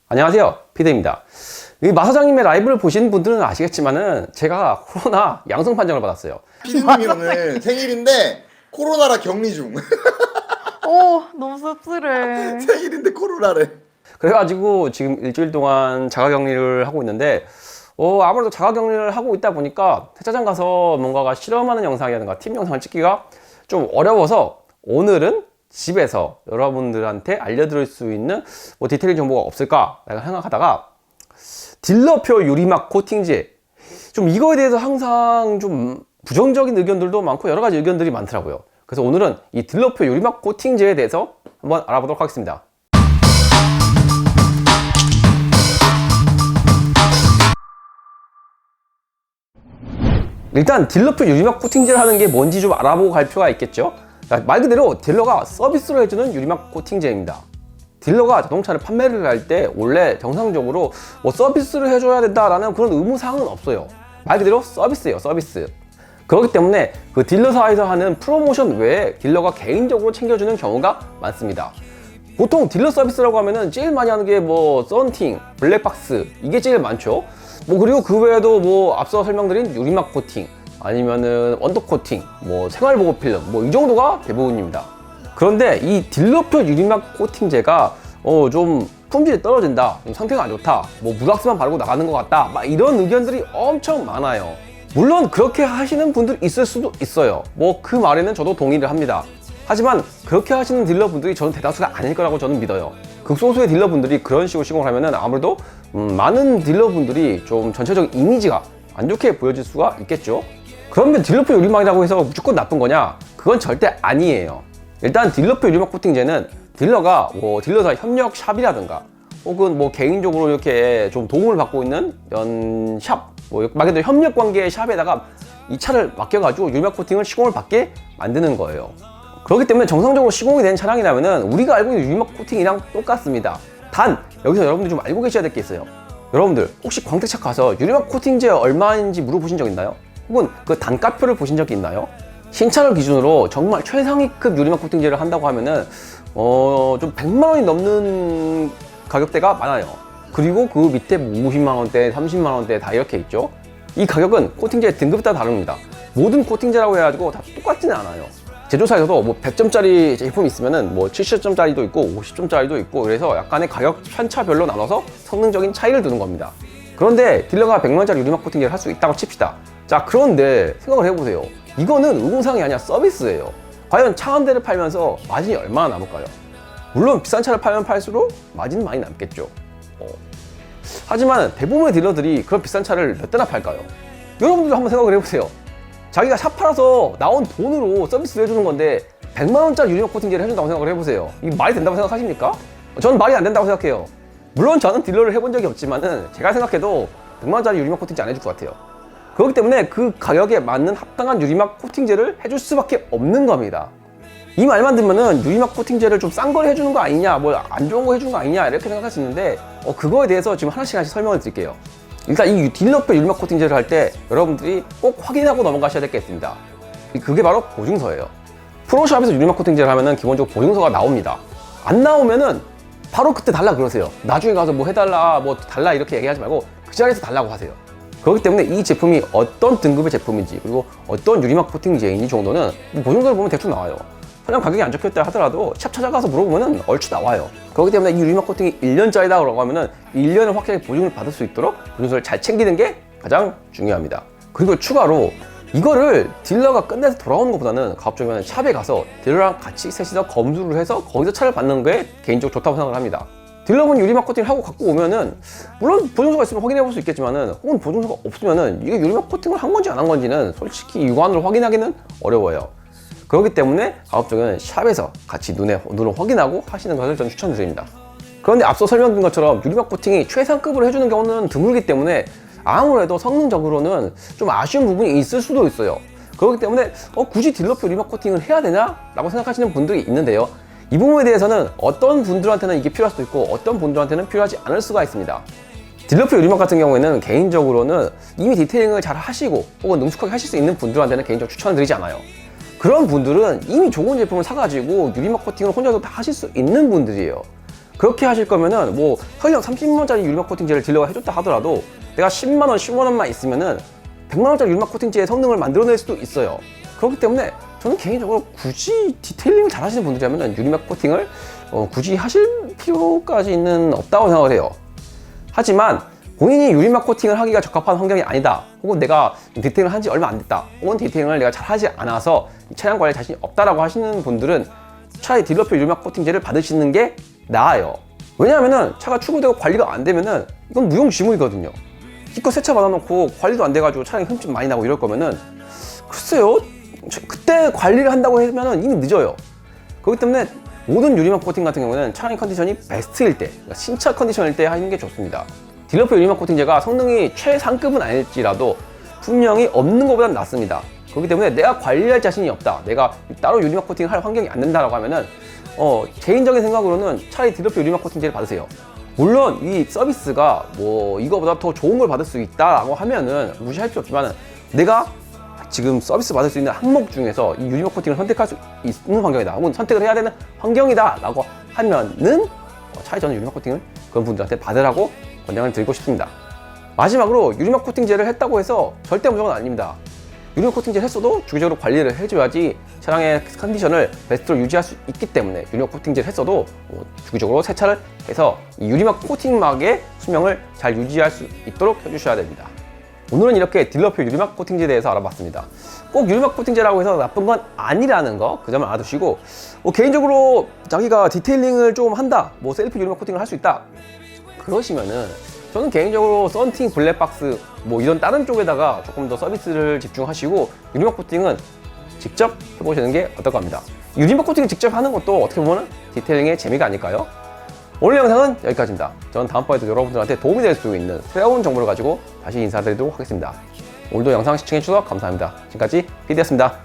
안녕하세요, 피드입니다. 이 마사장님의 라이브를 보신 분들은 아시겠지만은 제가 코로나 양성 판정을 받았어요. 피디님이 오늘 생일인데 코로나라 격리 중. 오, 너무 씁쓸해. 생일인데 코로나래. 그래가지고 지금 일주일 동안 자가격리를 하고 있는데 아무래도 자가격리를 하고 있다 보니까 세차장 가서 뭔가가 실험하는 영상이라든가 팀 영상을 찍기가 좀 어려워서 오늘은 집에서 여러분들한테 알려드릴 수 있는 뭐 디테일 정보가 없을까 생각하다가 딜러표 유리막 코팅제, 좀 이거에 대해서 항상 좀 부정적인 의견들도 많고 여러 가지 의견들이 많더라고요. 그래서 오늘은 이 딜러표 유리막 코팅제에 대해서 한번 알아보도록 하겠습니다. 일단 딜러표 유리막 코팅제를 하는 게 뭔지 좀 알아보고 갈 필요가 있겠죠. 말 그대로 딜러가 서비스로 해주는 유리막 코팅제입니다. 딜러가 자동차를 판매를 할 때 원래 정상적으로 뭐 서비스를 해줘야 된다라는 그런 의무사항은 없어요. 말 그대로 서비스예요, 서비스. 그렇기 때문에 그 딜러사에서 하는 프로모션 외에 딜러가 개인적으로 챙겨주는 경우가 많습니다. 보통 딜러 서비스라고 하면은 제일 많이 하는 게 뭐 썬팅, 블랙박스, 이게 제일 많죠. 뭐 그리고 그 외에도 뭐 앞서 설명드린 유리막 코팅, 아니면은 언더 코팅, 뭐 생활보호 필름, 뭐 이 정도가 대부분입니다. 그런데 이 딜러표 유리막 코팅제가 좀 품질이 떨어진다, 좀 상태가 안 좋다, 뭐 무락스만 바르고 나가는 것 같다, 막 이런 의견들이 엄청 많아요. 물론 그렇게 하시는 분들 있을 수도 있어요. 뭐 그 말에는 저도 동의를 합니다. 하지만 그렇게 하시는 딜러분들이 저는 대다수가 아닐 거라고 저는 믿어요. 극소수의 딜러분들이 그런 식으로 시공을 하면은 아무래도 많은 딜러분들이 좀 전체적인 이미지가 안 좋게 보여질 수가 있겠죠. 그러면 딜러표 유리막이라고 해서 무조건 나쁜 거냐? 그건 절대 아니에요. 일단 딜러표 유리막 코팅제는 딜러가 뭐 딜러사 협력 샵이라든가 혹은 뭐 개인적으로 이렇게 좀 도움을 받고 있는 이런 샵, 뭐 말 그대로 협력 관계의 샵에다가 이 차를 맡겨가지고 유리막 코팅을 시공을 받게 만드는 거예요. 그렇기 때문에 정상적으로 시공이 된 차량이라면은 우리가 알고 있는 유리막 코팅이랑 똑같습니다. 단 여기서 여러분들이 좀 알고 계셔야 될 게 있어요. 여러분들 혹시 광택차 가서 유리막 코팅제 얼마인지 물어보신 적 있나요? 혹은 그 단가표를 보신 적이 있나요? 신차를 기준으로 정말 최상위급 유리막 코팅제를 한다고 하면은 좀 100만 원이 넘는 가격대가 많아요. 그리고 그 밑에 50만 원대, 30만 원대 다 이렇게 있죠. 이 가격은 코팅제 등급에 따라 다릅니다. 모든 코팅제라고 해가지고 다 똑같지는 않아요. 제조사에서도 뭐 100점짜리 제품이 있으면은 뭐 70점짜리도 있고 50점짜리도 있고, 그래서 약간의 가격 편차별로 나눠서 성능적인 차이를 두는 겁니다. 그런데 딜러가 100만원짜리 유리막 코팅제를 할 수 있다고 칩시다. 자, 그런데 생각을 해보세요. 이거는 의무사항이 아니라 서비스예요. 과연 차 한 대를 팔면서 마진이 얼마나 남을까요? 물론 비싼 차를 팔면 팔수록 마진은 많이 남겠죠. 하지만 대부분의 딜러들이 그런 비싼 차를 몇 대나 팔까요? 여러분들도 한번 생각을 해보세요. 자기가 차 팔아서 나온 돈으로 서비스를 해주는 건데 100만원짜리 유리막 코팅제를 해준다고 생각을 해보세요. 이게 말이 된다고 생각하십니까? 저는 말이 안 된다고 생각해요. 물론 저는 딜러를 해본 적이 없지만은 제가 생각해도 100만원짜리 유리막 코팅제 안 해줄 것 같아요. 그렇기 때문에 그 가격에 맞는 합당한 유리막 코팅제를 해줄 수밖에 없는 겁니다. 이 말만 들으면은 유리막 코팅제를 좀 싼 걸 해주는 거 아니냐, 뭐 안 좋은 거 해주는 거 아니냐 이렇게 생각할 수 있는데 그거에 대해서 지금 하나씩 설명을 드릴게요. 일단 이 딜러표 유리막 코팅제를 할 때 여러분들이 꼭 확인하고 넘어가셔야 될 게 있습니다. 그게 바로 보증서예요. 프로샵에서 유리막 코팅제를 하면은 기본적으로 보증서가 나옵니다. 안 나오면은 바로 그때 달라 그러세요. 나중에 가서 뭐 해달라, 뭐 달라 이렇게 얘기하지 말고 그 자리에서 달라고 하세요. 그렇기 때문에 이 제품이 어떤 등급의 제품인지, 그리고 어떤 유리막 코팅제인지 정도는 보증서를 보면 대충 나와요. 그냥 가격이 안 적혀있다 하더라도 샵 찾아가서 물어보면 얼추 나와요. 그렇기 때문에 이 유리막 코팅이 1년짜리다 그러고 하면은 1년을 확실하게 보증을 받을 수 있도록 보증서를 잘 챙기는 게 가장 중요합니다. 그리고 추가로 이거를 딜러가 끝내서 돌아오는 것보다는 가급적이면 샵에 가서 딜러랑 같이 셋이서 검수를 해서 거기서 차를 받는 게 개인적으로 좋다고 생각을 합니다. 딜러분 유리막 코팅을 하고 갖고 오면은 물론 보증서가 있으면 확인해 볼 수 있겠지만은, 혹은 보증서가 없으면은 이게 유리막 코팅을 한 건지 안 한 건지는 솔직히 육안으로 확인하기는 어려워요. 그렇기 때문에 가급적이면 샵에서 같이 눈으로 확인하고 하시는 것을 저는 추천드립니다. 그런데 앞서 설명드린 것처럼 유리막 코팅이 최상급으로 해주는 경우는 드물기 때문에 아무래도 성능적으로는 좀 아쉬운 부분이 있을 수도 있어요. 그렇기 때문에 굳이 딜러표 유리막 코팅을 해야 되냐? 라고 생각하시는 분들이 있는데요. 이 부분에 대해서는 어떤 분들한테는 이게 필요할 수도 있고 어떤 분들한테는 필요하지 않을 수가 있습니다. 딜러표 유리막 같은 경우에는 개인적으로는 이미 디테일링을 잘 하시고 혹은 능숙하게 하실 수 있는 분들한테는 개인적으로 추천을 드리지 않아요. 그런 분들은 이미 좋은 제품을 사가지고 유리막 코팅을 혼자서 다 하실 수 있는 분들이에요. 그렇게 하실 거면은 뭐 설령 30만 원짜리 유리막 코팅제를 딜러가 해줬다 하더라도 내가 10만 원, 15만 원만 있으면은 100만 원짜리 유리막 코팅제의 성능을 만들어낼 수도 있어요. 그렇기 때문에 저는 개인적으로 굳이 디테일링을 잘 하시는 분들이라면 유리막 코팅을 굳이 하실 필요까지는 없다고 생각을 해요. 하지만 본인이 유리막 코팅을 하기가 적합한 환경이 아니다, 혹은 내가 디테일을 한 지 얼마 안 됐다, 혹은 디테일을 내가 잘 하지 않아서 차량 관리에 자신이 없다라고 하시는 분들은 차라리 딜러표 유리막 코팅제를 받으시는 게 나아요. 왜냐하면은 차가 출고되고 관리가 안 되면은 이건 무용지물이거든요. 기껏 새 차 받아놓고 관리도 안 돼가지고 차량이 흠집 많이 나고 이럴 거면은 글쎄요, 그때 관리를 한다고 하면은 이미 늦어요. 그렇기 때문에 모든 유리막 코팅 같은 경우는 차량 컨디션이 베스트일 때, 그러니까 신차 컨디션일 때 하는 게 좋습니다. 딜러표 유리막 코팅제가 성능이 최상급은 아닐지라도 분명히 없는 것보단 낫습니다. 그렇기 때문에 내가 관리할 자신이 없다, 내가 따로 유리막 코팅을 할 환경이 안 된다라고 하면은 개인적인 생각으로는 차라리 딜러표 유리막 코팅제를 받으세요. 물론 이 서비스가 뭐 이거보다 더 좋은 걸 받을 수 있다라고 하면은 무시할 필요 없지만, 내가 지금 서비스 받을 수 있는 항목 중에서 이 유리막 코팅을 선택할 수 있는 환경이다, 혹은 선택을 해야 되는 환경이다 라고 하면은 차라리 저는 유리막 코팅을 그런 분들한테 받으라고 권장을 드리고 싶습니다. 마지막으로 유리막 코팅제를 했다고 해서 절대 무조건 아닙니다. 유리막 코팅제를 했어도 주기적으로 관리를 해줘야지 차량의 컨디션을 베스트로 유지할 수 있기 때문에 유리막 코팅제를 했어도 주기적으로 세차를 해서 이 유리막 코팅막의 수명을 잘 유지할 수 있도록 해주셔야 됩니다. 오늘은 이렇게 딜러표 유리막 코팅제에 대해서 알아봤습니다. 꼭 유리막 코팅제라고 해서 나쁜 건 아니라는 거, 그 점을 알아두시고, 개인적으로 자기가 디테일링을 좀 한다, 뭐 셀프 유리막 코팅을 할 수 있다 그러시면은 저는 개인적으로 썬팅, 블랙박스 뭐 이런 다른 쪽에다가 조금 더 서비스를 집중하시고 유리막 코팅은 직접 해보시는 게 어떨까 합니다. 유리막 코팅을 직접 하는 것도 어떻게 보면 디테일링의 재미가 아닐까요? 오늘 영상은 여기까지입니다. 저는 다음번에도 여러분들한테 도움이 될 수 있는 새로운 정보를 가지고 다시 인사드리도록 하겠습니다. 오늘도 영상 시청해주셔서 감사합니다. 지금까지 PD였습니다.